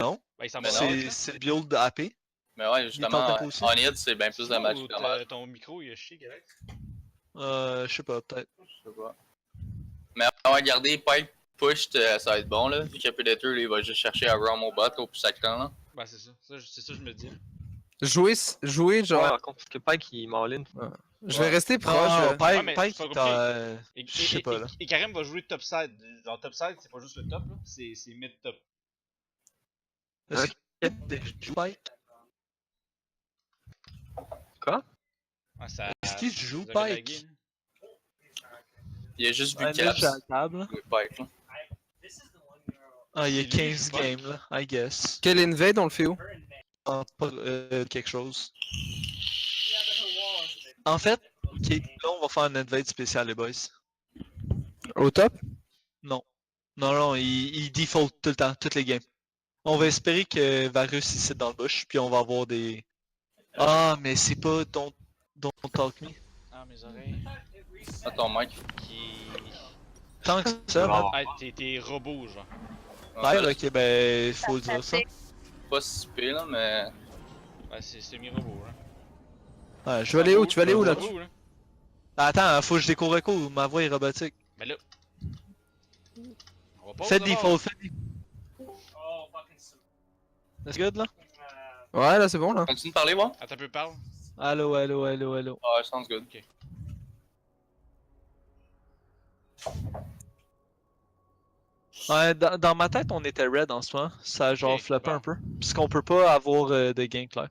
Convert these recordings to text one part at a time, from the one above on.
Non, Ben, il s'en va Ben dans non. l'autre, c'est le build AP. Mais ouais, Il est justement, en tempo aussi. on hit, c'est bien plus de là. damage Ou que dommage. ton micro, il a chié, Galax. Je sais pas, peut-être. Je sais pas. Mais on va garder Pipe push, ça va être bon là. Vu qu'il y a Predator, là, il va juste chercher à roam au bot au plus sacrant là. Ben, c'est ça. C'est ça que je me dis. Là. Jouer genre. Ouais, par contre, parce que Pike il m'all-in. Je vais rester proche. Non, Ouais, mais Pike, c'est pas t'as. Et, Je sais pas, là. Et Karim va jouer topside. Genre, topside, c'est pas juste le top, là. C'est mid-top. Est-ce qu'il joue Pike? Quoi? Ouais, ça, Est-ce qu'il joue vous avez Pike? lagué, là. Il a juste vu Ouais, là, Caps. j'ai la table. Jouer Pipe là. Ah, il y a C'est lui qui 15 joue Pike. games, là, I guess. Quel invade on le fait où? Ah, pas quelque chose. En fait, ok, là, on va faire un invade spécial, les boys. Au top? Non. Non, il default tout le temps, toutes les games. On va espérer que Varus ici dans le bush, puis on va avoir des. Ah, mais c'est pas Don't Talk Me. Ah, mes oreilles. Ah, ton mic. Qui. Tant que ça, man. Ah, t'es robot, genre. Ouais, ok, ben, faut le dire ça. Pas si pire là, mais. Ouais, c'est semi-robot, hein. Ouais, Tu vas aller où? Tu vas aller où là? Robot, là. Attends, faut que je découvre recours, ma voix est robotique. Mais là. On va pas Faites au default, default. faites default. That's good, là? Ouais, là c'est bon là. Continue de parler, moi? Attends un peu, parle. Allô. Ah, sounds good. Ouais, dans ma tête, on était red en ce moment. Ça a genre Ok, floppé bon. un peu. Puisqu'on peut pas avoir de gain clair.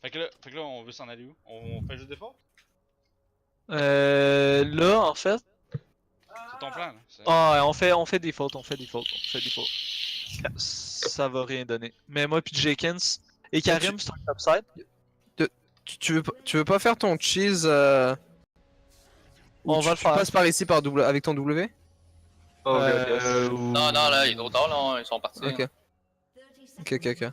Fait que là, on veut s'en aller où? On fait juste default? Là, en fait. C'est ton plan, là. Ah, on fait default. Ça va rien donner. Mais moi puis Jenkins et Karim, c'est un topside. Tu veux pas faire ton cheese On va le faire. Tu passes par ici par avec ton W? Oh, Non, là, il est trop tard, là, ils sont partis. Ok. Hein. Ok.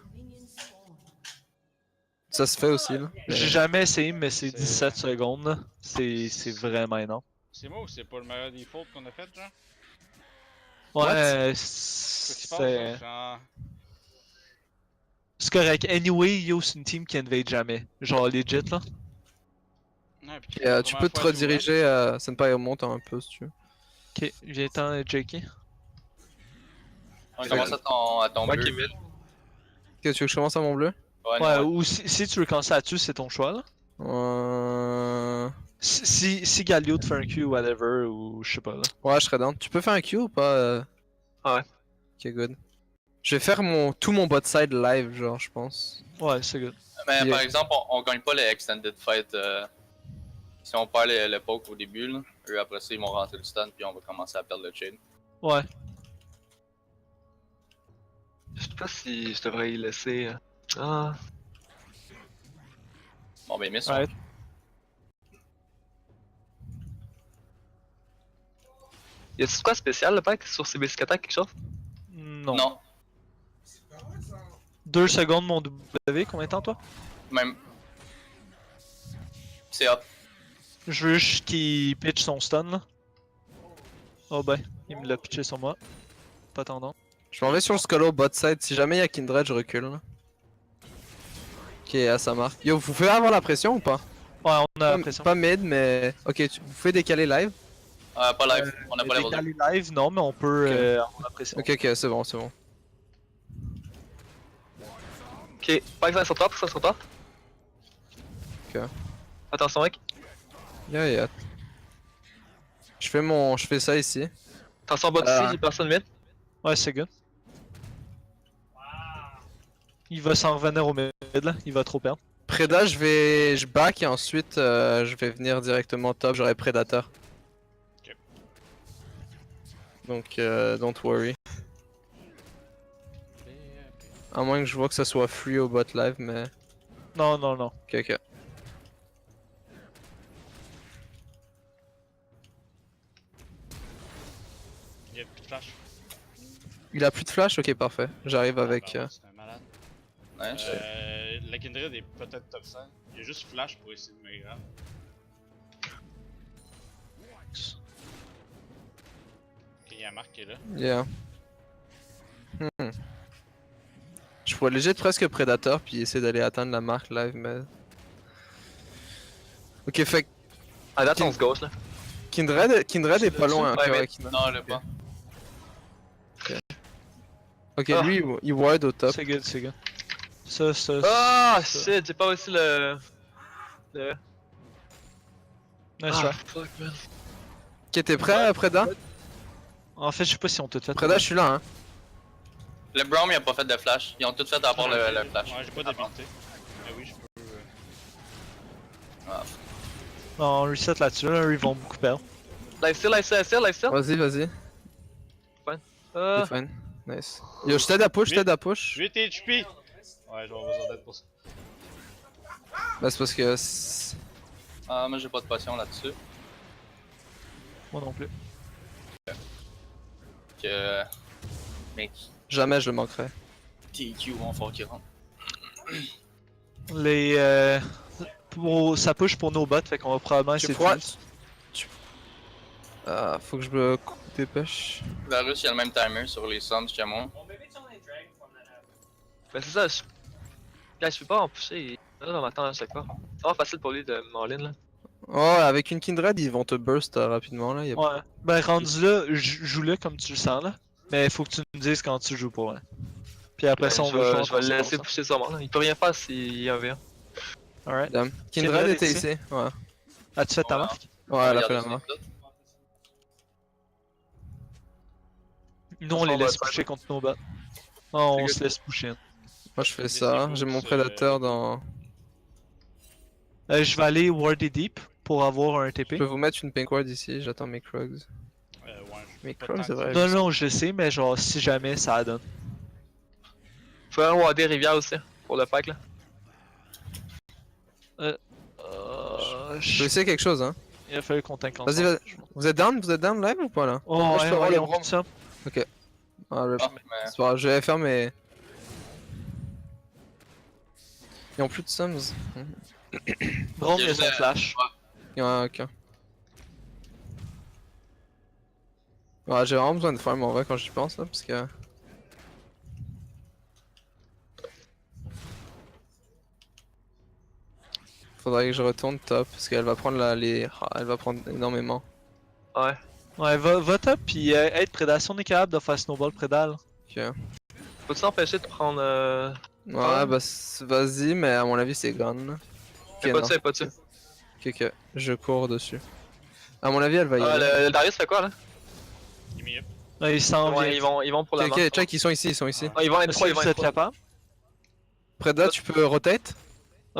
Ça se fait aussi là. J'ai jamais essayé, mais c'est C'est- 17 secondes. Là. C'est vraiment énorme. C'est moi ou c'est pas le meilleur default qu'on a fait, genre? Ouais, Qu'est-ce qui se passe, c'est. là? Genre. C'est correct. Anyway, yo, c'est une team qui invade jamais. Genre legit là. Ouais, puis Et, tu peux te rediriger à Senpai monte un peu si tu veux. Ok, viens-t'en, Jakey. On commence à tomber. Moi qui mid. Ok, tu veux que je commence à mon bleu? Ouais, ou si tu veux commencer à tuer, c'est ton choix là. Si Galio te fait un Q ou whatever, ou je sais pas là. Ouais, je serais down. Tu peux faire un Q ou pas? Ah ouais. Ok, good. Je vais faire tout mon bot side live, genre, je pense. Ouais, c'est good. Mais Yeah. par exemple, on gagne pas les extended fight si on perd le poke au début. Là. Eux, après ça, ils vont rentrer le stun puis on va commencer à perdre le chain. Ouais. Je sais pas si je devrais y laisser. Ah. Bon, ben, miss. Ouais. Y a-t-il quoi de spécial le pack sur ces basic attack quelque chose? Non. Non, 2 secondes mon W, combien de temps toi? même. C'est up. Je veux juste qu'il pitch son stun là. Oh ben, il me l'a pitché sur moi. Pas tendance. Je m'en vais sur le Scolo bot side. Si jamais il y a Kindred, je recule. Là. Ok, ça marque. Yo, vous pouvez avoir la pression ou pas? Ouais, on a l'impression. Pas mid, mais. Ok, vous pouvez décaler live? Pas live, on a pas level 2. Décaler live, non, mais on peut avoir l'impression. Ok, c'est bon. Ok, Pike ça sur toi. Ok. Attention mec. Yeah. Je fais ça ici. Attention bot ici, j'ai personne mid. Ouais, c'est good. Il va s'en revenir au mid là, il va trop perdre. Preda, je back et ensuite je vais venir directement top, j'aurai Predator. Ok. Donc don't worry. À moins que je vois que ça soit free au bot live, mais. Non. Ok. Il y a plus de flash. Il a plus de flash? Ok, parfait. J'arrive avec. Ah, bah, c'est un malade. Ouais, La Kindred est peut-être top 5. Il y a juste flash pour essayer de me grave. Ok, il y a Marc qui est là. Yeah. Je pourrais léger presque Predator puis essayer d'aller atteindre la marque live, mais. Ok, fait que À date, on se gauche là. Kindred est pas loin Ouais, encore. mais- Kindred. Non, elle est pas. Ok, Ah. lui il ward au top. C'est good, c'est good. Ça. Ah, ça. shit, j'ai pas réussi le. Nice Ah, try. fuck, man. Ok, t'es prêt, Preda? En fait, je sais pas si on tout fait. Preda, je suis là, hein. Le Braum, il a pas fait de flash. Ils ont tout fait à part le flash. Ouais, j'ai pas d'habilité. Mais oui, je peux. Ah. Non, on reset là-dessus, là, ils vont beaucoup perdre. Lifesteal. Vas-y, vas-y. Ah, C'est fine. Nice. Yo, je t'aide à push, je t'aide à push. 8 HP! Ouais, je vais avoir besoin d'aide pour ça. Bah, c'est parce que. Ah, moi j'ai pas de potion là-dessus. Moi non plus. Que. Mec, Jamais je le manquerai. TQ vont faire qu'il rentre. Les. Ça push pour nos bots, fait qu'on va probablement Tu essayer de pourras- fuse. Ah, faut que je me dépêche. Varus, il a le même timer sur les sums que moi. ben c'est ça, je. Gars, je peux pas en pousser. Là, on m'attend à chaque fois. C'est vraiment facile pour lui de m'all-in là. Oh, avec une Kindred, ils vont te burst rapidement là. Ouais. Ben, rendu là, joue-le comme tu le sens, là. Mais il faut que tu nous dises quand tu joues pour, hein. Puis après Ben, ça, on je va vais, jouer je vais le ensemble, laisser ça. pousser sûrement là. Il peut rien faire s'il y a un V1. Alright. Damn. Kindred Kindred est était ici? ici. Ouais. As-tu fait ta Ouais. marque? Ouais, elle a fait la marque. Nous, on les laisse pusher contre nos bots. Oh, on C'est se laisse pusher. Moi, je fais Mais ça. c'est J'ai mon fou, prédateur dans. Je vais aller warder deep pour avoir un TP. Je peux vous mettre une pink ward ici, j'attends mes Krugs. Ouais, Mais pas Krugs, tant c'est que vrai. Non, non, je sais, mais genre, si jamais ça donne. Faut un warder rivière aussi, pour le pack là. Je peux essayer quelque chose, hein. Il a fallu qu'on t'inquiète. Vas-y, vas-y. Vous êtes down live ou pas là? Oh, Moi, je ouais, peux avoir ouais, le on bras. fait ça. Ah, rip. Ah, mais. C'est pas grave, je vais faire mes. Ils ont plus de sums. Brom, Ok, il a son je- flash. Ouais, ok. Ouais, j'ai vraiment besoin de farm en vrai quand j'y pense là, parce que. Faudrait que je retourne top, parce qu'elle va prendre elle va prendre énormément. Ouais. Ouais, va top, pis être prédation, on est capable de faire snowball prédal. Ok. Peux-tu t'empêcher de prendre. Ouais, bah vas-y, mais à mon avis c'est gun là. Ok, Y'a pas non. dessus, y'a pas dessus. Ok, je cours dessus. À mon avis, elle va y Ah, aller. le Darius fait quoi là? Il m'y est. Ouais, il s'en Ouais, vient. ils vont pour la Ok, marque. ok, check, ils sont ici, ils sont ici. Ah, ils vont être Est-ce 3, que ils vont vous être êtes 3. capable? Preda, tu peux rotate?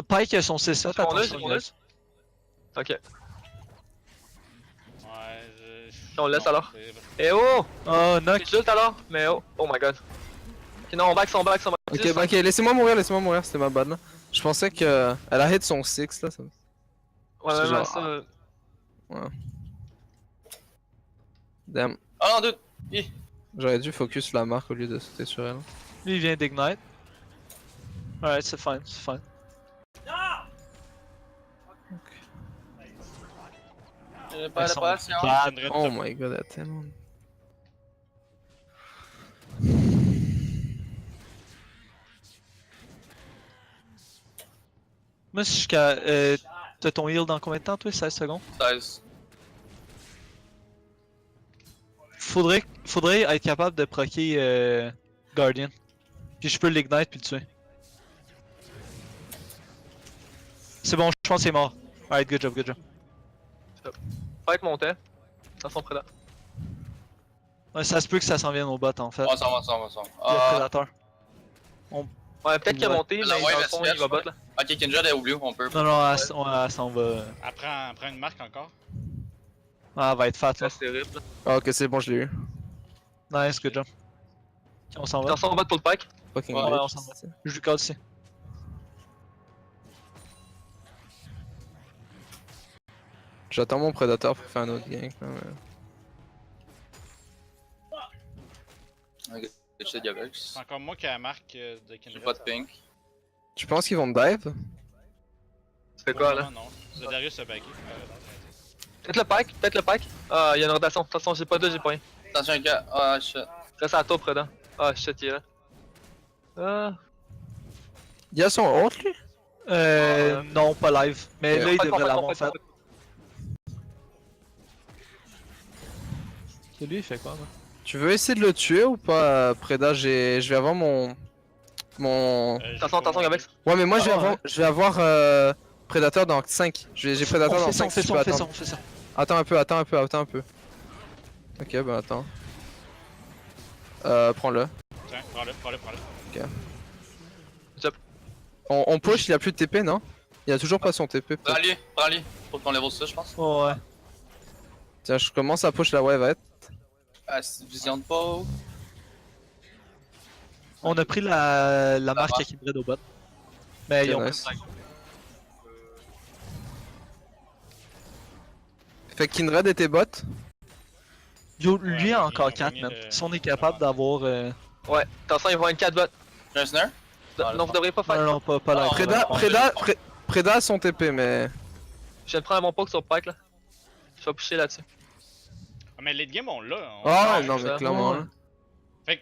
Pike a son C7, J'ai mon œil, attention, j'ai mon œil. guys. Ok. Ouais, On le laisse non, alors. c'est- Eh oh! Oh, C'est knock. juste alors, mais oh, oh my god. Ok, non, on back, on back. Ok, bah ok, laissez-moi mourir, c'était ma bad là. Je pensais que elle a hit son 6 là. Ouais, c'est ouais, genre- ça. Damn, Ah non, dude! j'aurais dû focus la marque au lieu de sauter sur elle. Lui, il vient d'ignite. Alright, c'est fine, c'est fine. J'ai pas Ils la sont patience. bad. Kindred Oh top. my god, elle a tellement. Moi, si jusqu'à. T'as ton heal dans combien de temps, toi? 16 secondes? 16. Faudrait être capable de procer Guardian. Puis je peux l'ignite puis le tuer. C'est bon, je pense que c'est mort. Alright, good job, good job. Fight montait. Dans son prédat. Ouais, ça se peut que ça s'en vienne au bot en fait. On s'en va, on s'en va, on s'en va. Le Ah, prédateur. Ouais, peut-être qu'il a Ouais. monté, mais Ouais, dans mais le fond, c'est il va bien, bot là. ok, Kindred est au blue, on peut. Non, non, elle s'en va. Prends une marque encore. Ah, elle va être fat là. Là, c'est rip là. Ah, ok, c'est bon, je l'ai eu. Nice, good job. On s'en va. Attention, on bot pour le pack. Fucking Ouais, bitch. on s'en va. Je lui code ici. J'attends mon prédateur pour faire un autre gank là, mais... Ok, je sais Diabex. C'est encore moi qui ai la marque de J'ai Kindred. pas de pink. Tu penses qu'ils vont me dive? Tu fais quoi là? Non, non. Le Darius a backé. Peut-être le pack, peut-être le pack. Ah, il y a une rotation. Attention, j'ai pas deux, j'ai pas rien. Attention, gars. Ah, shit. Reste à la tour, prédat. Ah, shit, il est là. Ah. Il a son ult lui? Non, pas live. Mais Ok. là, il Pas de devrait pas de l'avoir pas de fait. Lui, il fait quoi, là? Tu veux essayer de le tuer ou pas, Preda? Je vais avoir mon... Attention, Gabex. Ouais, mais moi Ah, ouais. je vais avoir Predator dans 5. J'ai Predator On dans fait ça, 5 on fait si ça, tu peux on fait ça, attendre. on fait ça. Attends un peu. Ok, bah attends. Prends-le. Tiens, prends-le. On push, il a plus de TP, non? Il a toujours pas son TP. peut-être. Prends-lui. Faut qu'on level ça, je pense. Ouais. Tiens, je commence à push la wave. Ah, c'est vision de poke. On a pris la marque à Kindred au bot. Mais ils ont nice. pas de dragon. Fait que Kindred était bot. Yo, lui a Ouais, encore ils ont 4, gagné man. le- Si on est capable d'avoir. Ouais, attention, ils vont une 4 bots. J'ai un snare? Ah, Non, vous devriez pas Non, faire. non, pas la. Ah, Preda a son TP, mais. Je viens de prendre mon poke sur Pike là. Je vais pusher là-dessus. Ah, mais late game, on l'a. Ah ouais, non, ça. mais clairement. Ouais. là.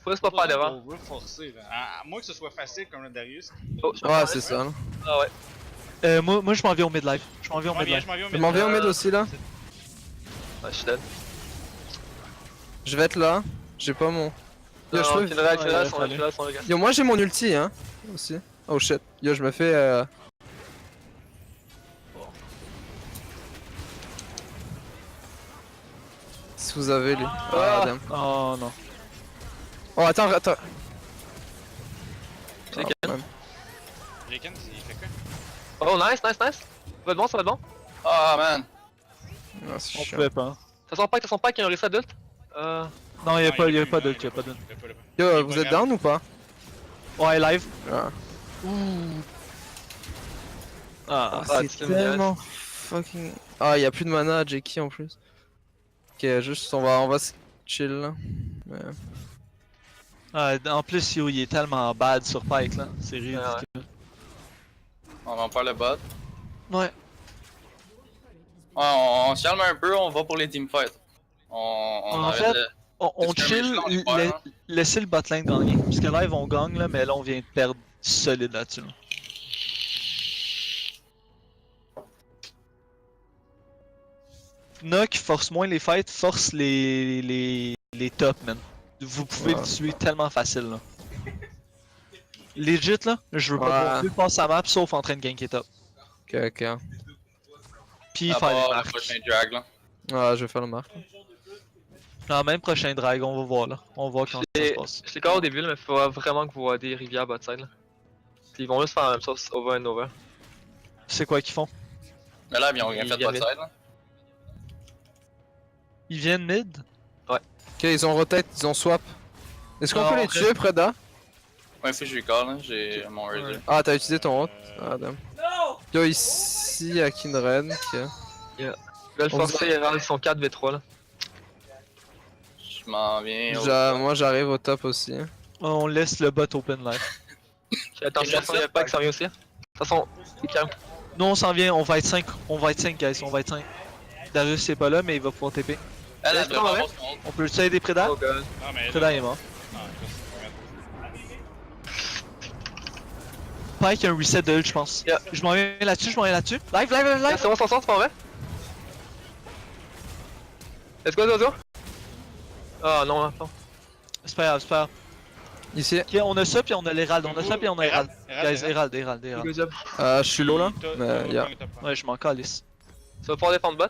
Faut juste pas faire d'erreur. On veut forcer, là. À moins que ce soit facile comme le Darius. Oh, je vais Ouais, faire- c'est ça. là. Ah ouais. Moi, je m'en viens au mid live. Je m'en viens au Je m'en mid viens, live. je m'en viens au Je m'en viens au mid aussi là. Ouais, je suis dead. Je vais être là. J'ai pas mon. Yo, Non, je peux- Kindred, ouais, sont fallait. là, sont là, gars. Yo, moi j'ai mon ulti, hein. Aussi. Oh shit. Yo, je me fais. Si vous avez lui. Ah, damn. Oh non. Oh, attends. C'est Ah, quel? man. Jayken, il fait quoi? Oh, nice. Ça va être bon, ça va être bon. Ah, man. Ah, c'est On chiant. pouvait pas. Ça sent Pike, il y a un reset d'ult. Non, y'a pas il est pas plus, d'ult, y'a pas d'ult. il est pas là. Yo, Il est vous pas êtes grave. down ou pas? Ouais, live. Ah, Ah, c'est c'est tellement fucking. Ah, y'a plus de mana à Jackie en plus. Ok, juste on va se chill là. Mais... En plus, yo, il est tellement bad sur Pike là. C'est ridicule. On va en faire le bot. Ouais. Ouais, on se calme un peu, on va pour les teamfights. On En arrête fait, de- On Est-ce que chill, là, on est pas, hein? laissez le botlane gagner. Parce que live on gagne là, mais là on vient de perdre solide là-dessus. Là. Nock force moins les fights, force les tops, man. Vous pouvez Ouais. le tuer tellement facile là. Legit là, je veux pas Ouais. voir plus passer sa map sauf en train de ganker top. Ok. Puis à faire les part le marques. prochain drag là. Ah, je vais faire le marque. Non, même prochain drag, on va voir là. On va voir quand ça se passe. Je l'ai encore au début, là, mais faut vraiment que vous voyez des rivières bot side là. Puis ils vont juste faire la même chose over and over. C'est quoi qu'ils font? Mais là, ils ont rien Il fait y de avait- side là. Ils viennent mid? Ok, ils ont rotate, ils ont swap. Est-ce qu'on Non, peut les en fait- tuer, Preda? Ouais, faut que je lui call, là. J'ai mon Razor. Ah, t'as utilisé ton ult? Ah, damn. Yo, ici à Kindred. Ok. Ils veulent On forcer, ils sont 4v3 là. Je m'en viens. Moi j'arrive au top aussi. On laisse le bot open live. Attends, Et je pense qu'il y a pas que ça vient aussi. De toute façon, c'est calme. Nous on s'en vient, on va être 5 guys, on va être 5. Darius c'est pas là mais il va pouvoir TP. Elle a Est-ce qu'on vraiment va pas son ult. On peut le tuer des prédateurs? Oh god. Non, mais. Prédat est mort. Ah, Pike a un reset de ult je pense. Yeah. Je m'en viens là-dessus. Live. C'est bon, c'est pas vrai? Let's go. Ah non, attends. C'est pas grave. Ici. Ok, on a ça puis on a l'Herald, on a ça puis on a Herald. Guys, Herald. Good job. Je suis low là. Mais yeah. Ouais, je m'en calisse. Tu vas pouvoir défendre bot?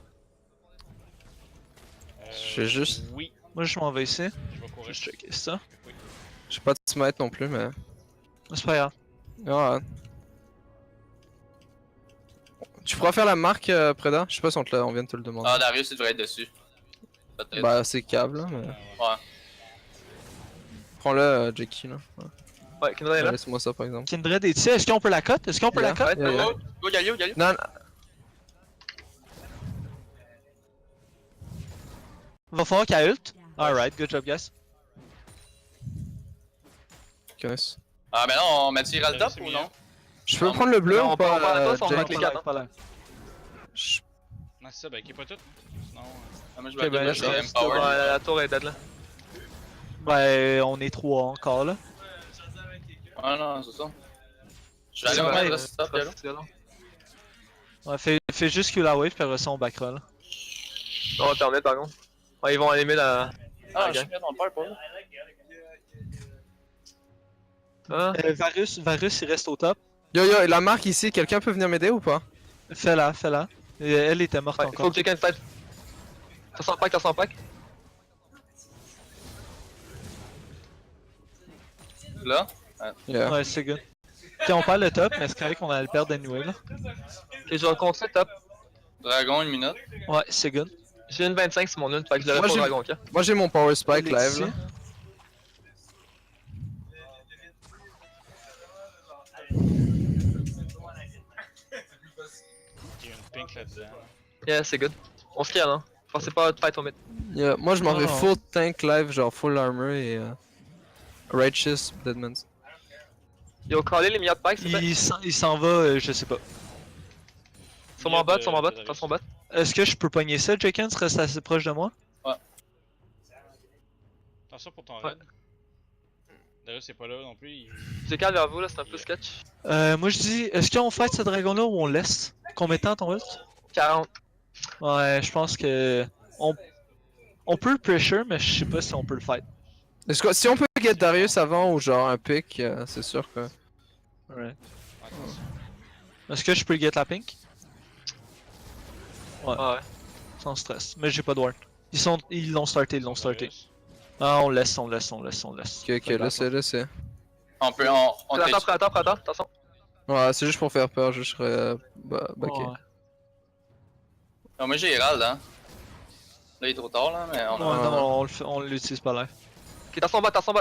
Je fais juste- Oui, Moi je m'en vais ici. je vais courir. Je vais checker ça. J'ai pas de smite non plus, mais. C'est pas grave. Ah. Tu pourras faire la marque, Preda? Je sais pas si on vient de te le demander. Ah, Darius, il devrait être dessus. Peut-être. Bah, c'est câble là, mais. Ouais. Prends-le, Jackie là. Ouais. Ouais, Kindred est là. Laisse-moi ça par exemple. Kindred est ici, est-ce qu'on peut la cote? Est-ce qu'on peut la Yeah. cote? Yeah, yeah. Go, Galio. Non, Va falloir qu'elle ult. Alright, good job guys. nice. Ah, mais non, on met tiré le top C'est ou mieux. non? Je peux prendre le bleu Non, ou on peut en pas, parler à toi, on Jack? marque les quatre, hein. Je- Non, c'est ça, ben, qui est pas tout. Sinon. Ah, moi, je Ok, vais ben, aller je sur reste Empower. Ouais, la tour est dead là. Ouais, on est 3 encore là. Ah, non, c'est ça. Je vais aller Ouais, au mettre ouais, là, si top, Yellow. Ouais, fais juste que la wave, puis après ça on backroll. là. On va permettre par contre. Ouais, ils vont aller mid à. Ah, Ok. je suis bien dans le purple. Ah, Varus il reste au top. Yo, la marque ici, quelqu'un peut venir m'aider ou pas? Fais-la. Et elle était morte ouais, encore. faut que quelqu'un fight. T'as son pack. Là. Yeah. Ouais, c'est good. Ok, on perd le top, mais c'est correct qu'on allait le perdre anyway là. Ok, je vais continuer top. Dragon, 1 minute. Ouais, c'est good. J'ai une 25 sur mon ult, fait que je l'aurais Moi, pas au j'ai- dragon, ok? Moi j'ai mon power spike live Alexis. là. Il y a une pink là-dedans. Yeah, c'est good. On se kill, hein? Pensez pas à fight au mid. Yeah, moi je m'en vais Oh. full tank live, genre full armor et righteous deadmans. Yo, callez les milliards de packs, s'il te plaît. Il s'en va, je sais pas. Sur mon bot, de- t'as son bot. Est-ce que je peux pogner ça, Jenkins? Reste assez proche de moi? Attention pour ton Ouais. raid. D'ailleurs, c'est pas là non plus. J'ai calme vers vous, là, c'est un peu sketch. Moi je dis, est-ce qu'on fight ce dragon là ou on laisse? Combien de temps ton ult? 40. Ouais, je pense que. On peut le pressure, mais je sais pas si on peut le fight. Est-ce que si on peut get Darius avant ou genre un pick, c'est sûr que. Ouais. Attention. Est-ce que je peux get la pink? Ouais. Sans stress. Mais j'ai pas de ward. Ils l'ont starté. Darius. Ah, on laisse. Ok, laissez. On peut. On Attends, take. attention. Ouais, c'est juste pour faire peur, je serais backé. Ouais. Ah, moi j'ai Herald, hein. Là, il est trop tard, là, mais on a. Ouais, non, on l'utilise pas live. Ok, t'as son bot.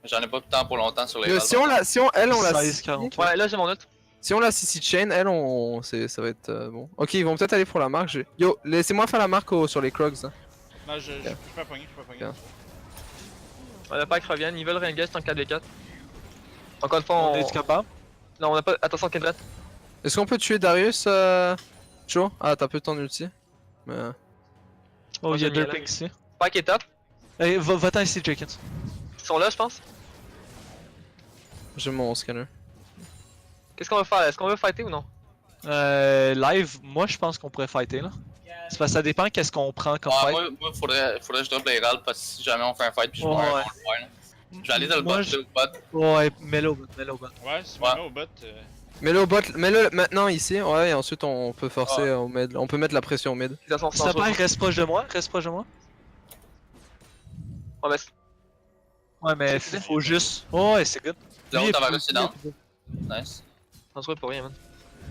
J'en ai pas de temps pour longtemps sur les Yo, Herald. si on la 16, 48. Ouais, là j'ai mon ult. si on la CC chain, elle ça va être bon. Ok, ils vont peut-être aller pour la marque. Yo, laissez-moi faire la marque sur les crocs. Hein. Non, je peux pas pogner, Ok. Ouais, le pack revient, ils veulent re-engage tant 4v4. Encore une fois, On on. est capable? Non, on a pas. Attention, Kindred. Est-ce qu'on peut tuer Darius, Joe? Ah, t'as peu ton ulti. Mais... Oh, Moi, il y a j'ai mis 2 la pinks ici. Pack est top. Hey, va-t'en ici, Jenkins. Ils sont là, je pense. J'ai mon scanner. Qu'est-ce qu'on veut faire? Est-ce qu'on veut fighter ou non? Live, moi je pense qu'on pourrait fighter là. C'est parce que ça dépend qu'est-ce qu'on prend comme Ouais, fight. moi faudrait que je drop les Herald parce que si jamais on fait un fight puis je Ouais. meurs, on le fait, là. Je vais aller dans le Moi, bot, je- le bot. Ouais, mets-le au bot. Ouais, si tu Ouais. me mets au bot. Mets-le maintenant ici, ouais, et ensuite on peut forcer au mid. On peut mettre la pression au mid. Ils sont S'il te plaît, reste proche de moi. Ouais, mais Ouais, mais C'est faut juste. Oh, ouais, c'est good. Là, Lui, on il t'en va est rester plus- down. Nice. on se voit pour rien, man.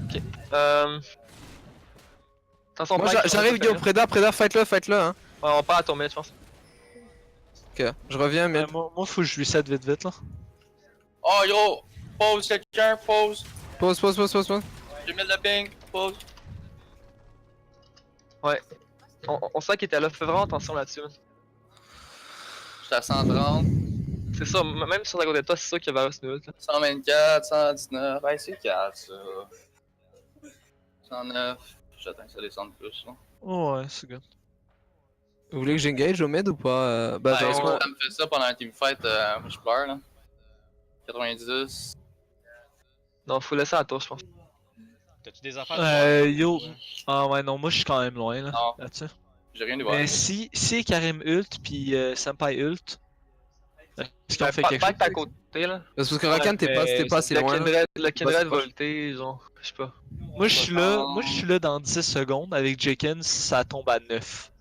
Ok. Attention, Moi pack, j'arrive, Yo, Preda, fight-le, hein. Ouais, on part à ton mid, je pense. Ok, je reviens, mid. Moi, faut que je reset vite là. Oh yo! Pause quelqu'un, pause! Pause. J'ai mis le ping, pause! On sait qu'il était là, fais vraiment attention là-dessus, man. J'étais à 130, C'est ça, même sur la côté de toi, c'est sûr qu'il y a Varus nous ult, là. 124, 119. Ouais, c'est 4 ça. 109. J'attends que ça descende plus, là. Oh, ouais, c'est good. Vous voulez que j'engage au mid ou pas? Bah, Ouais, genre, si on- ça me fait ça pendant un teamfight, moi je pleure, là. 90. Non, faut laisser à la tour, je pense. T'as-tu des affaires? Yo. Ah, ouais, non, moi je suis quand même loin là. Non. Là-dessus. J'ai rien de voir. Mais si Karim ult puis Senpai ult, est-ce qu'on Ouais, fait quelque pack à chose? côté, là. parce que Rakan, t'es pas assez Le loin. là. Kindred, le Kindred proche. volté, genre, je sais pas. Moi je suis là dans 10 secondes avec Jenkins, ça tombe à 9.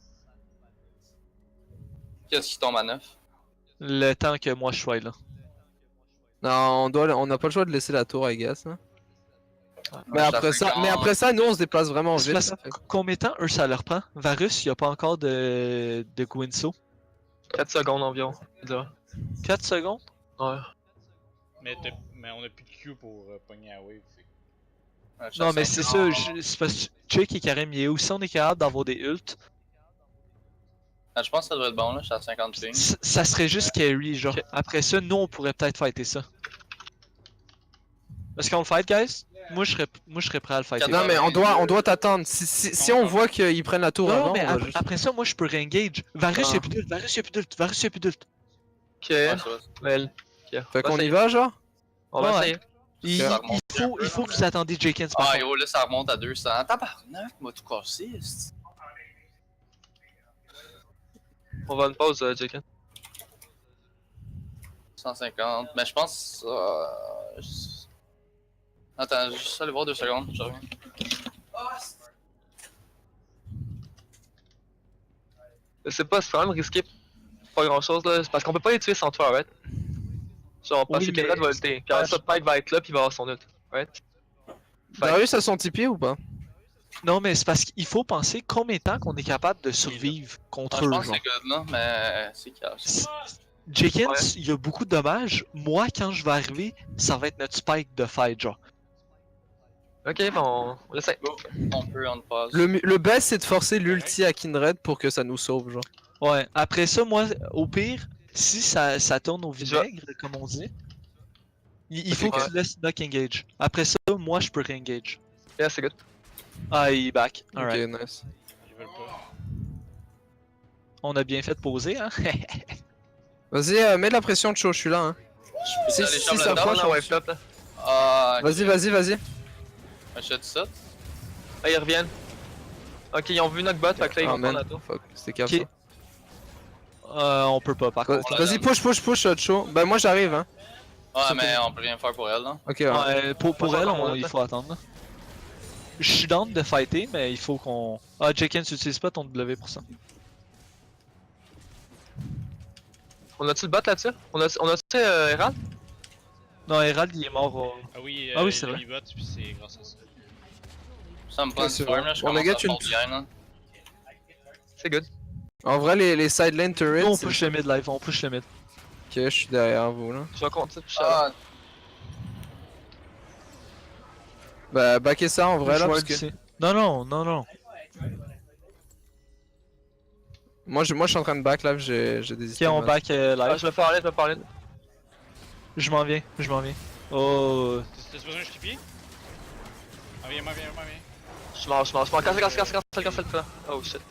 Qu'est-ce qui tombe à 9? Le temps que moi je sois là. Non, on n'a pas le choix de laisser la tour, I guess. Hein. Mais après ça, nous on se déplace vraiment C'est vite. parce là. que combien de temps eux ça leur prend? Varus, il y a pas encore de Guinso. 4 secondes environ, je dirais. 4 secondes? Ouais. Mais on a plus de Q pour pogner à wave. Non mais c'est ça, c'est parce que Jake et Karim, il est où? Si on est capable d'avoir des ults, Je pense que ça doit être bon, là. Je suis à 50 ping. ça serait juste carry, genre. Ok. Après ça, nous on pourrait peut-être fighter ça. Est-ce qu'on le fight, guys? Moi je serais prêt à le fighter. Non, mais on doit t'attendre. Si on voit qu'ils prennent la tour Non, avant, mais on va après, juste- après ça, moi je peux re-engage. Varus, Ah. y'a plus d'ult. Ok, Ouais, ça va. mais. Fait qu'on y va, genre? On va Ouais. essayer. Ça remonte Il faut que vous attendiez Jenkins par Ah contre. yo, là ça remonte à 200. Tabarnak, m'a tout cassé. esti. On va une pause, Jekin. 150. Mais je pense. Attends, juste aller voir 2 secondes. Je reviens. Je sais pas, c'est quand même risqué. Pas grand chose là. C'est parce qu'on peut pas les tuer sans toi, right? Genre, parce Oui, que Kindred mais- va ulter. Puis après ça, Pike va être là, puis il va avoir son ult. Right? Darius a son TP ou pas? Non, mais c'est parce qu'il faut penser combien de temps qu'on est capable de survivre contre Je eux. pense que Genre. c'est good là, mais c'est cash. Jenkins, Ouais. il y a beaucoup de dommages. Moi, quand je vais arriver, ça va être notre spike de fight, genre. Ok, bon, on essaie. On peut on passe. Le best c'est de forcer l'ulti à Kindred pour que ça nous sauve, genre. Ouais, après ça, moi, au pire, si ça tourne au Je vais- vinaigre, comme on dit, il faut que Ouais. tu laisses Nock engage. Après ça, moi, je peux re-engage. Yeah, c'est good. Ah, il est back. Ok, Alright. nice. Ils veulent pas. On a bien fait de poser, hein. Vas-y, mets de la pression de chaud, je suis là, hein. Si si ça ça approche. approche, On wipe top là. Ah, Vas-y, vas-y, vas-y. achète ça. Ah, ils reviennent. Ok, ils ont vu notre bot, fait que là ils Ah vont prendre man, la tour. fuck, c'était cap Ok. On peut pas, par contre. Vas-y, push, chaud. Bah moi j'arrive, hein. Ouais, mais on peut rien faire pour elle là. Ok, ouais. Ouais, pour Moi, elle, j'entends, il là. faut attendre. Là. Je suis down de fighter, mais il faut qu'on... Ah, Jenkins, utilise pas ton W pour ça. On a-tu le bot là-dessus? On a-tu Herald? Non, Herald, il est mort. Ah oui, Ah oui, c'est il a vrai. mis bot, puis c'est grâce à ça. Ça me prend c'est du farm là, vrai. je On commence a à get une- faire bien là. C'est good. En vrai, les side lane turrets. Nous, on c'est- push le mid live, on push le mid. Ok, je suis derrière vous là. Je vais continuer de pusher. Ah, Bah, backer ça en vrai Je là, vois parce que. le DC. Non. Moi je suis en train de back là, j'ai des Ok, on back Ah, live. je vais parler, Je m'en viens. Oh... T'as besoin de TP? Ah, viens. Je m'en casse le plan. Oh shit.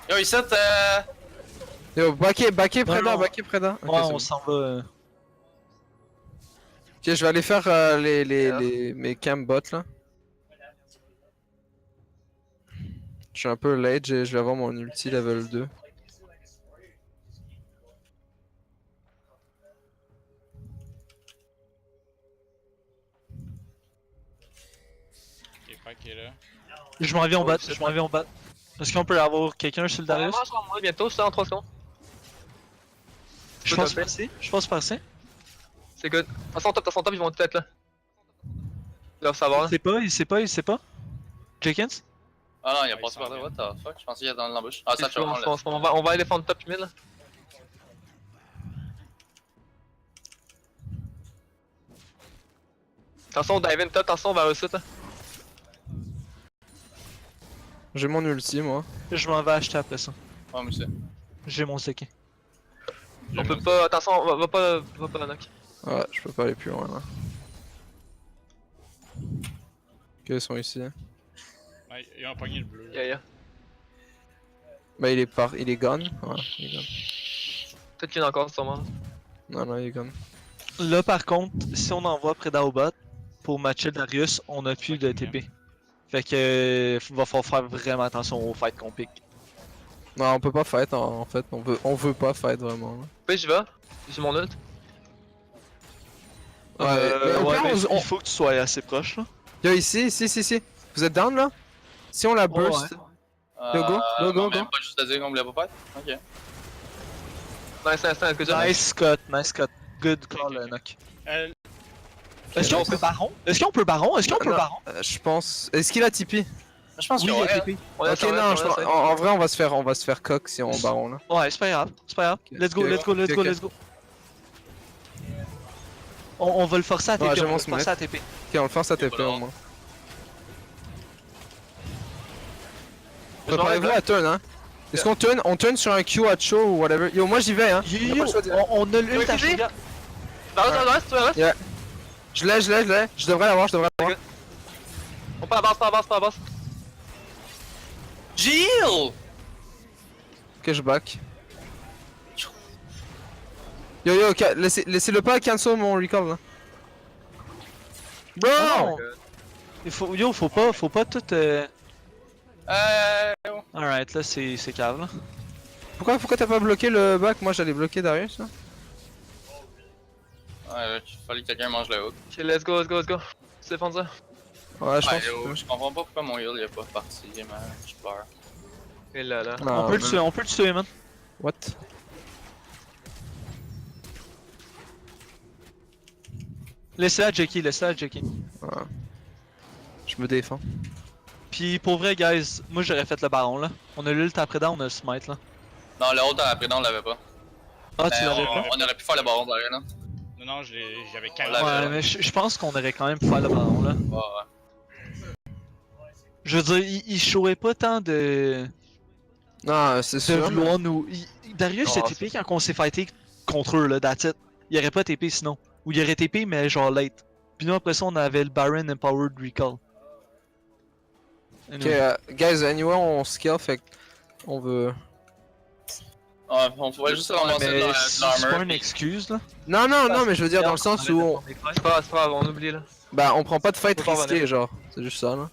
yo, ici, Yo, backer Preda, non. backer Preda. Ok, Ouais, c'est on bon. s'en va. Ok, je vais aller faire mes camp bots là. Je suis un peu late, je vais avoir mon ulti level 2. Ok, Pac est là. Je m'en viens en Oh, bas, shit. je m'en viens en bas. Est-ce qu'on peut avoir quelqu'un sur le Darius? Avance sur moi bientôt, c'est en 3 secondes. Je peux pense taper. passer. Je pense passer. C'est good. De toute façon, top, ils vont tout être là. Ils doivent savoir. Il sait pas. Jenkins? Ah non, il a Ouais, passé il par s'en là, vient. what the fuck? Je pensais qu'il était dans l'embauche. Ah, ça C'est choque, chaud, on laisse. on va aller défendre top mid là. Attention, on dive in top, attention, on va réussir là. J'ai mon ulti moi. Je m'en vais acheter après ça. Ouais, mais c'est. J'ai mon CK. On peut pas, attention, va pas knock. Ouais, je peux pas aller plus loin là. Ok, ils sont ici. Ouais, ils ont pogné le bleu. Yeah. Bah il est gone. Ouais, il est gone. Peut-être qu'il y en a encore sûrement. Non, il est gone. Là, par contre, si on envoie Preda au bot pour matcher Darius, on a plus de TP. Fait que va falloir faire vraiment attention au fight qu'on pique. Non, on peut pas fight en fait, on veut pas fight vraiment. Là. Puis j'y vais, j'ai mon ult. Mais au Ouais, pire, mais on- il faut que tu sois assez proche là. Yo, ici. Vous êtes down là? Si on la burst. Go, go, On go. a même pas juste à dire qu'on voulait pas faire? Ok. Nice, good job. Nice cut. Good call, Nock. Est-ce qu'on on peut baron? Est-ce qu'on peut baron? Je pense. Est-ce qu'il a TP? Je pense Oui, que il y a ouais. TP. On laisse, Ok, on laisse, non, on je laisse, pense- en vrai, on va se faire coq si on baron là. Ouais, c'est pas grave. Let's go. Ok. On va le forcer à TP. Ouais, j'ai on va mon le forcer smite. à TP. Ok, on le force à TP voilà. au moins. Je m'en vais Préparez-vous là. à turn, hein. Est-ce qu'on turn sur un Q à chaud ou whatever? Yo, moi j'y vais, hein. Yo, Y a pas le choix d'y aller. on a l'ult à TP? Shogun. Reste, tu restes. Je l'ai. Je devrais l'avoir. On part à base. Jill! Ok, je back. Yo, laissez-le pas cancel mon recall là. Bro! Ah non. Faut pas tout. Alright, là c'est cave là. Pourquoi t'as pas bloqué le back? Moi j'allais bloquer Darius là. Ouais, il fallait que quelqu'un mange le hook. Ok, let's go, let's go, let's go. C'est défendre ça. Ouais, je Ouais, pense que je comprends pas pourquoi mon heal il est pas parti, man. Je pleure. Et là, là. Non, On peut le tuer, man. What? Laissez-la à Jackie, laissez-la à Jackie. Ouais. Je me défends. Puis pour vrai, guys, moi j'aurais fait le baron là. On a l'ult après on a le smite là. Non, le hold après, non, on l'avait pas. Ah, tu Ben, l'avais pas? on aurait pu faire le baron derrière, là. Non, non, j'avais On 40. l'avait. Ouais, mais je pense qu'on aurait quand même pu faire le baron là. Ouais, ouais. Je veux dire, il showait pas tant de Non, c'est sûr. vouloir nous. Darius Non, s'est TP quand on s'est fighté contre eux là, that's it. Il aurait pas TP sinon. Ou il aurait TP mais genre late. Puis nous après ça on avait le Baron Empowered Recall. Ok, Anyway. guys, anyway, on scale, fait on veut. Ouais, on pourrait juste ramasser de Mais l'armor. c'est pas une puis- excuse là. Non, mais je veux dire dans le sens où on. C'est pas grave, on oublie là. Bah, on prend pas de fight Faut pas risqué, revenir. genre. C'est juste ça, là.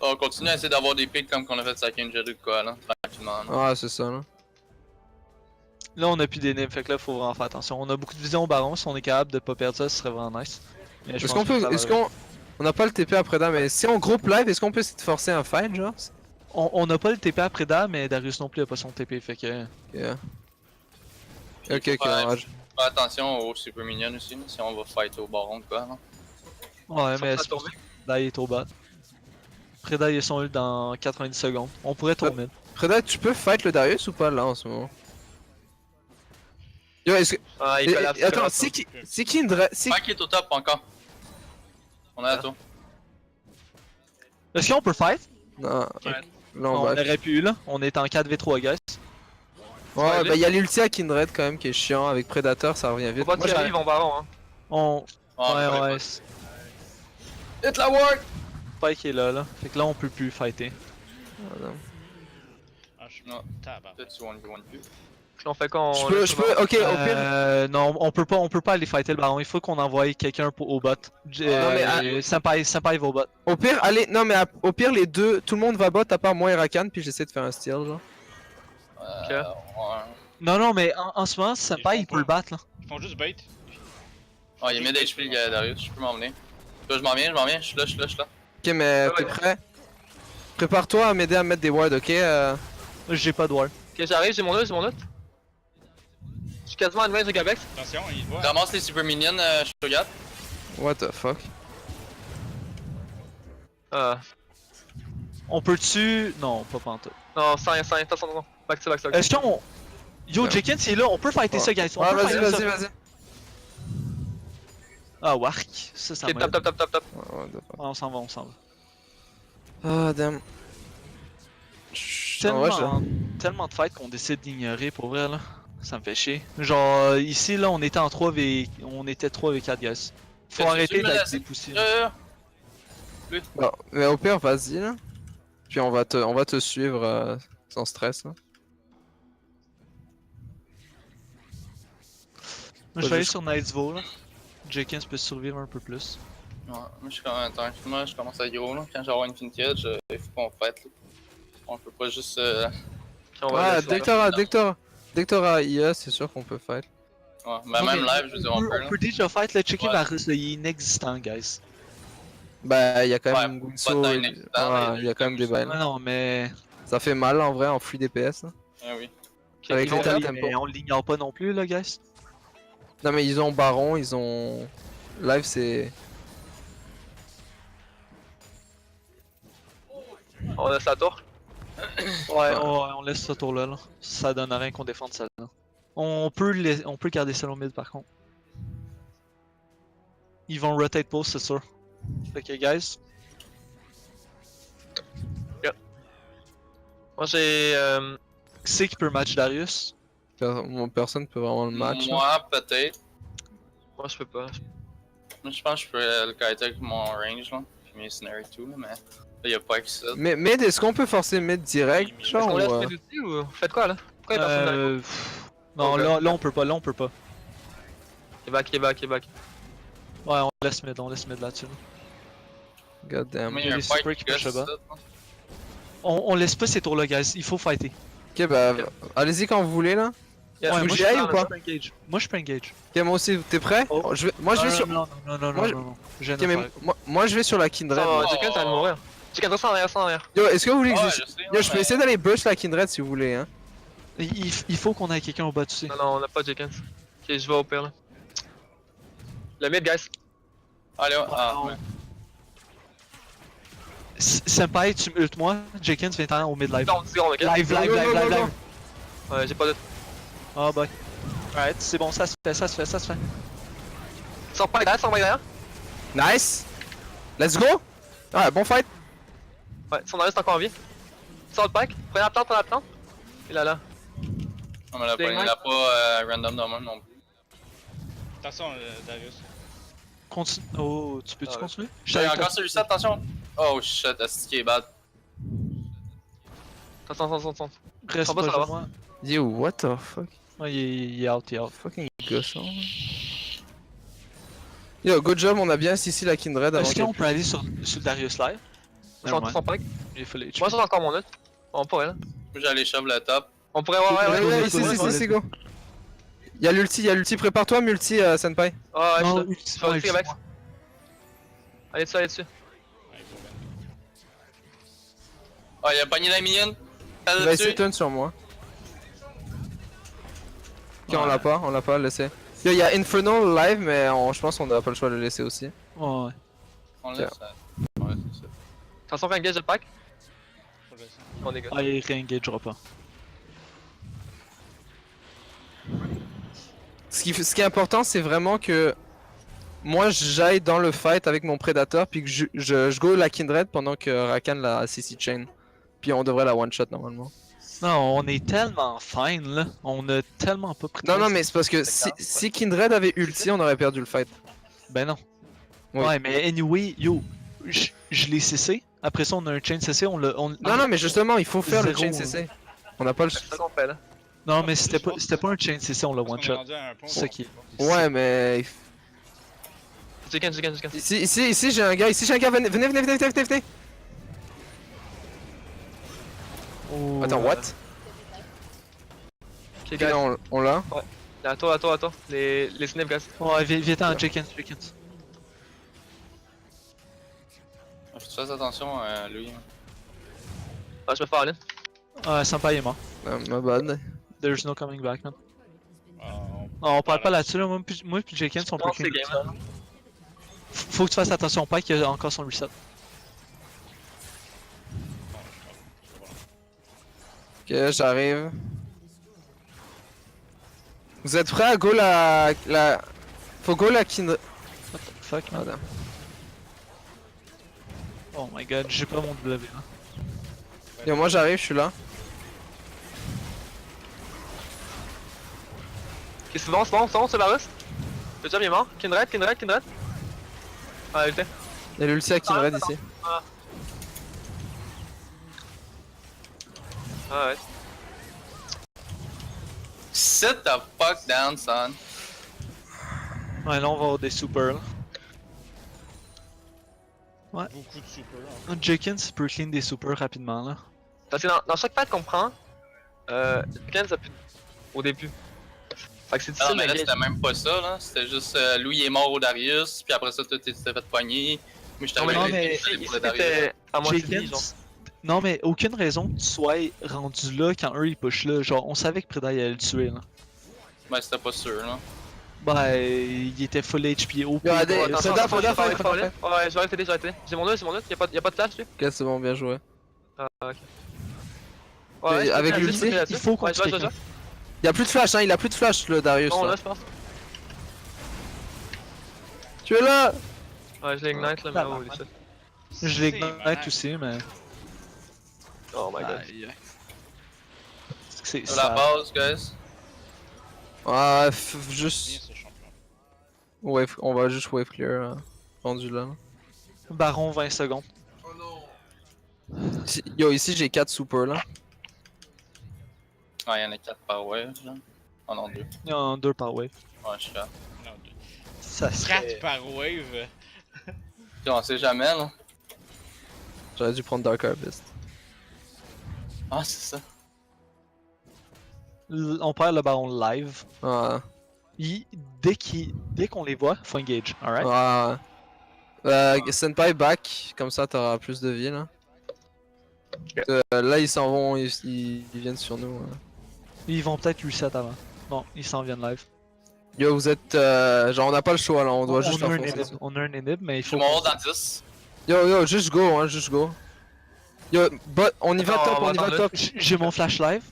On continue à essayer d'avoir des pics comme qu'on a fait sa Kenjadu quoi, là, tranquillement. là. Ouais, c'est ça, là. Là on a plus des nibs, fait que là faut vraiment faire attention. On a beaucoup de vision au baron, si on est capable de pas perdre ça, ce serait vraiment nice. Mais je Est-ce pense qu'on peut. que ça va Est-ce qu'on. On n'a pas le TP après dame, mais si on groupe live, est-ce qu'on peut essayer de forcer un fight, genre? On n'a pas le TP après Da, mais Darius non plus a pas son TP, fait que. Yeah. Puis Ok, faut ok, faire- rage. Faire attention aux super minions aussi, là, si on va fight au baron quoi, là. Ouais, mais Ça c'est pour tomber. ça que Da est au bas. Preda il a son ult dans 90 secondes. On pourrait tourner. Preda, tu peux fight le Darius ou pas là en ce moment? Yo, est-ce que. Ah, il collapse. Attends, collapse. c'est qui une vraie. C'est Mike est au top encore. On est à toi. Est-ce qu'on peut fight? Non, Ouais. là On on back. aurait pu là. On est en 4v3 guys. Ouais, bah y'a l'ulti à Kindred quand même qui est chiant, avec Predator ça revient Faut vite. pas Moi, tirer, j'ai- ils vont baron, hein. On. Ouais, Ouais. Hit la ward! Spike est là. Fait que là on peut plus fighter. Ah, je suis Non. tabac. Peut-être tu 1v1 plus. On fait quand Je on. peux, ok, au pire. Non, on peut pas aller fighter le baron. Il faut qu'on envoie quelqu'un au bot. mais, Senpai va au bot. Au pire, allez, non mais au pire les deux, tout le monde va bot à part moi et Rakan, puis j'essaie de faire un steal genre. Ouais. Non, mais en ce moment, Senpai il peut le battre là. Ils font juste bait. Ah, il est mid HP le gars Darius, je peux m'emmener. Là, je m'en viens, je suis là. Ok, mais t'es prêt? Prépare-toi à m'aider à mettre des wards, ok? J'ai pas de ward. Ok, j'arrive, j'ai mon ult, Je suis quasiment advanced de Gabex. Attention, il voit. Ramasse les super minions, je te regarde. What the fuck? Ah. On peut-tu. Non, pas pantoute. Non, 5, attention. Back to back. Est-ce qu'on. Yo, Ouais. Jenkins il est là, on peut fighter Ouais. ça, guys. On Ouais, peut vas-y, fighter ça. vas-y. Ah, wark. Ça Ok, m'aide. top. Ouais, what the fuck. Ouais, on s'en va. Ah, damn. Tellement, Ouais, tellement de fights qu'on décide d'ignorer pour vrai là. Ça me fait chier. Genre ici là on était en 3v4 guys. Faut Tu arrêter me d'être laisses? des poussies. Bon, mais au pire, vas-y là. Puis on va te suivre sans stress. Là. Je vais aller sur Nightsville là. Jenkins peut survivre un peu plus. Ouais, moi je suis quand même attends, moi je commence à gros là. Quand j'ai avoir Infinity Edge, il faut qu'on fight là. On peut pas juste. Ouais, dès que t'auras IA, c'est sûr qu'on peut fight. Ouais, ben même live, je veux dire, on peut là. On peut déjà fight le Checky Ouais. Varus, là, il est inexistant guys. Bah, y'a quand Ouais, même Guinso, pas tant ouais, inexistant, mais y'a quand même des Ah bails. non mais. Ça fait mal en vrai en free DPS. Là. Ah oui. Avec ils vont les faire- tempo. Mais on l'ignore pas non plus là guys. Non mais ils ont Baron, ils ont... Live c'est... On a sa tour. Ouais, on laisse ce tour là. Ça donne à rien qu'on défende ça là. On peut garder ça au mid par contre. Ils vont rotate post c'est sûr. Fait que guys. Moi j'ai. Qui c'est qui peut match Darius? Personne peut vraiment le match. Là. Moi, peut-être. Moi je peux pas. Moi, je pense que je peux le kiter avec mon range là. Puis mes snare et tout, là, mais là, y'a pas que ça. Mais mid, est-ce qu'on peut forcer mid direct Oui, Est-ce genre qu'on ou, laisse mes outils ou. Vous faites quoi là? Pourquoi y'a personne derrière? Non, Ok. là on peut pas, Il est back. Ouais, on laisse mid là-dessus. God damn. Moi, il il y y a a un des fight super qui qui push gosse là-bas. ça, hein. On laisse pas ces tours-là, guys. Il faut fighter. Ok, bah, allez-y quand vous voulez là. Yeah, Ouais, Tu veux moi, que j'y aille ou pas? je peux engage. Moi, je peux engage. Ok, moi aussi, t'es prêt? Oh. Moi je vais sur. Non, non, Moi, je- non. J'ai Ok, une mais affaire. moi je vais sur la Kindred. Ça, moi. Jenkins, ça va mourir. Jenkins, reste en arrière, reste en arrière. Yo, est-ce que vous voulez que Ouais, je... je sais, Yo, je peux mais- essayer d'aller bush la Kindred si vous voulez, hein. Il faut qu'on ait quelqu'un au bas, tu sais. Non, non, on a pas Jenkins. Ok, je vais au pire là. Le mid, guys. Allez, ah, non. ouais. Senpai, tu ult moi. Jenkins, viens-t'en au mid live. Non, 10 secondes, ok? Live. Ouais, j'ai pas de. Ah, bye. Alright, c'est bon, ça se fait. Sors pas derrière, sors pas derrière. Nice! Let's go! Ah, bon fight! Ouais, son reste encore en vie. Sors le pack, prenez la plante. Il est là. On me l'a Des pas, il mecs. l'a pas random dans même non plus. Attention, Darius. Continue. Oh, tu peux-tu Ah ouais. continuer? J'ai encore sur reset, attention! Oh shit, est-ce qui est bad? Attention. Reste S'en va, pas ça va. chez moi. Yo, what the fuck? Ouais, il est out. Fucking gossant. Yo, good job, on a bien ici la Kindred avant Est-ce qu'elle qu'on peut aller sur le Darius live? Sors son pack. Il est full HP. Moi, je sors encore mon ult. On pourrait là. Moi j'allais shove le top. On pourrait, ouais. Ouais, let's ici, go, ici, let's ici, go. go. Y'a l'ulti, prépare-toi, multi, Senpai. Ah, ouais, Non, je ulti, fais ulti ouais, avec. Allez dessus. Ouais, il faut bien. Oh, il a pogné la minion! Il va essayer de turn sur moi. Ok, on l'a pas, laissez. Yo, y'a Infernal live, mais je pense qu'on n'a pas le choix de le laisser aussi. Ouais. On laisse. Ouais, c'est ça. Attention, réengage le pack. Faut le laisser. On dégage. Ah, il réengagera pas. Ce qui est important, c'est vraiment que moi j'aille dans le fight avec mon prédateur, puis que je go la Kindred pendant que Rakan la CC chain. Puis on devrait la one shot normalement. Non, on est tellement fine là. On a tellement pas pris de Non, risque. mais c'est parce que si Kindred avait ulti, on aurait perdu le fight. Ben non. Oui. Ouais, mais anyway, yo, je l'ai cessé. Après ça, on a un chain cessé. Non, mais justement, il faut faire le Zéro, chain CC. On n'a pas le. C'est ça qu'on fait là. Non, mais c'était pas un chain cessé, on l'a Parce one qu'on est shot. rendu à un point C'est ça où- qui est. Ouais, mais. Jenkins. Ici j'ai un gars, venez. Oh, Attends, what? Ok, Ok, guys. là, on l'a. À toi. Les snips, guys. Ouais, viens-t'en, Jenkins. Faut que tu fasses attention à lui. Ah, je me fais aller. Ah, Senpai est mort. My bad. There's no coming back, man. Ah, Non, on parle pas là-dessus, là. Moi puis Jenkins, on peut pense que c'est clean game, ça. Faut que tu fasses attention, pas qu'il y a encore son reset. Ok, j'arrive. Vous êtes prêts à go la... Faut go la Kindred. What the fuck, man. Attends. Oh my god, j'ai pas mon W là. Yo, moi j'arrive, je suis là. Ok, c'est bon, c'est Varus. Le job il est mort. Kindred. Ah, ulti. Y'a l'ulti à Kindred ici. Ah, ouais. Sit the fuck down, son. Ouais, là on va avoir des super là. beaucoup de super là. Jenkins peut clean des super rapidement là. Parce que dans chaque fight qu'on prend, Jenkins a plus au début. Fait que c'est Non, difficile mais là de c'était même pas ça, là. C'était juste lui il est mort au Darius, puis après ça, toi t'es fait pogner. Moi j'étais Non, mais arrivé non, mais pour le ici Darius. t'étais à moitié de vie, genre. Jenkins. Non, mais aucune raison que tu sois rendu là quand eux ils push là. Genre, on savait que Preda il allait le tuer là. Ben c'était pas sûr, là. Bah, il était full HP au Yo, allez, pire. Attends, faut aller. Ouais, je vais t'aider. J'ai mon ult, y'a pas de flash lui. Ok, c'est bon, bien joué. Ah, ok. Mais je avec peux l'ulti, faire là-dessus. il faut qu'on Ouais, tue je vois. quelqu'un. Y'a plus de flash, hein, il a plus de flash le Darius. Non, là. là, je pense. Tu es là! Ouais, je l'ignite là, mais oh, holy shit. Je l'ignite aussi, mais. Oh my god. Aïe, aïe. C'est Sur la ça. base, guys. Ah, Bien juste. ce champion. Wave, on va juste wave clear, rendu là. Baron 20 secondes. Yo, ici j'ai 4 super là. Ouais, y'en a 4 par wave, là. Oh non, 2. Il y en a 2 par wave. Ouais, je suis là. Non, deux. Ça Strat serait... par wave. Puis on sait jamais, là. J'aurais dû prendre Dark Harvest. Ah, c'est ça. On perd le baron live. Ouais. Dès qu'on les voit, faut engage, alright? Ouais. Senpai back, comme ça t'auras plus de vie là. Là ils s'en vont, ils viennent sur nous. Ils vont peut-être reset avant. Non, ils s'en viennent live. Yo, vous êtes. Genre, on n'a pas le choix là, on doit juste a leur un foncer inhib, dessus. on a un inhib, mais il Je faut. monte dans 10. Yo, juste go, hein, juste go. Yo, on y va Attends, top, on va on y va attendre top. J'ai mon flash live.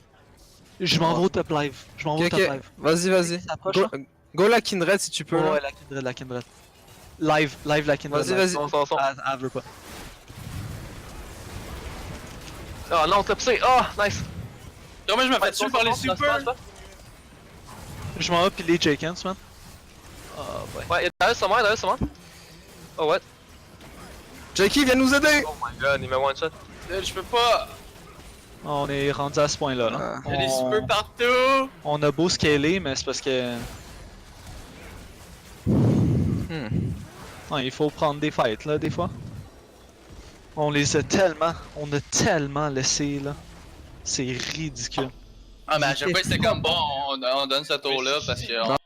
Je m'en vais au top live. Je m'en vais Ok, au top ok, live. vas-y. Ça approche, Go, là? go la Kindred si tu peux. là. Ouais, la Kindred. Live la Kindred. Vas-y, live. vas-y. Son. Elle veut pas. Ah non, top C. Ah, nice. Yo, mais je me fais tuer par les super. Je m'en vais pis les Jakens, man. Oh boy. Ouais, y'a Darius sur moi. Oh, what? Jakey, viens nous aider! Oh my god, il m'a one shot. Je peux pas. On est rendu à ce point-là. Là. Il y a des super partout. On a beau scaler, mais c'est parce que. Non, il faut prendre des fights là, des fois. On a tellement laissé là. C'est ridicule. Ah, mais à chaque fois, c'était comme bon, on donne ce tour-là parce que. Ouais,